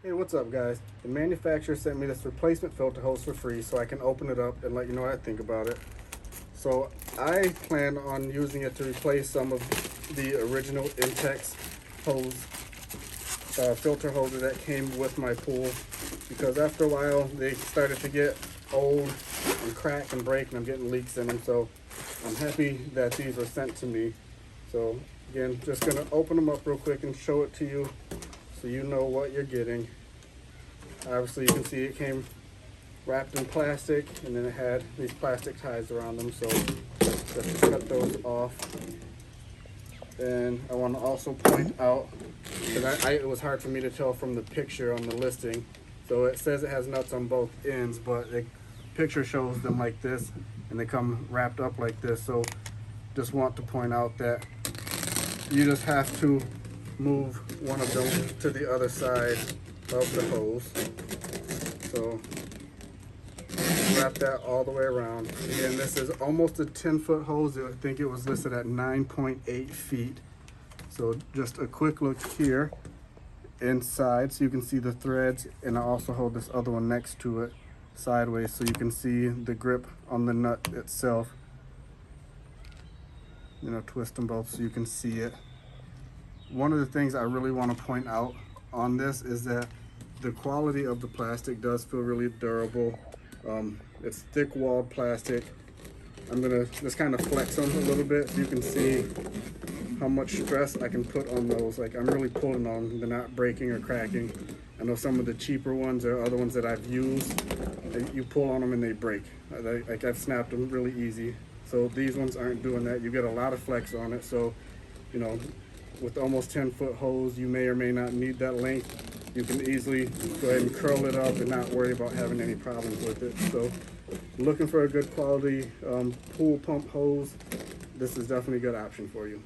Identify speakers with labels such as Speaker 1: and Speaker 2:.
Speaker 1: Hey, what's up guys? The manufacturer sent me this replacement filter hose for free so I can open it up and let you know what I think about it. So I plan on using it to replace some of the original Intex hose, filter hoses that came with my pool, because after a while they started to get old and crack and break and I'm getting leaks in them. So I'm happy that these were sent to me. So again, just gonna open them up real quick and show it to you so you know what you're getting. Obviously you can see it came wrapped in plastic and then it had these plastic ties around them, so just to cut those off. And I want to also point out, because it was hard for me to tell from the picture on the listing, so it says it has nuts on both ends, but the picture shows them like this and they come wrapped up like this. So just want to point out that you just have to move one of them to the other side of the hose. So wrap that all the way around. Again, this is almost a 10-foot hose. I think it was listed at 9.8 feet. So just a quick look here inside so you can see the threads, and I also hold this other one next to it sideways so you can see the grip on the nut itself. You know, twist them both so you can see it. One of the things I really want to point out on this is that the quality of the plastic does feel really durable. It's thick-walled plastic. I'm gonna just kind of flex them a little bit so you can see how much stress I can put on those. Like, I'm really pulling on them. They're not breaking or cracking. I know some of the cheaper ones or other ones that I've used, you pull on them and they break. Like, I've snapped them really easy. So these ones aren't doing that. You get a lot of flex on it. So, you know, with almost 10-foot hose, you may or may not need that length. You can easily go ahead and curl it up and not worry about having any problems with it. So looking for a good quality pool pump hose, this is definitely a good option for you.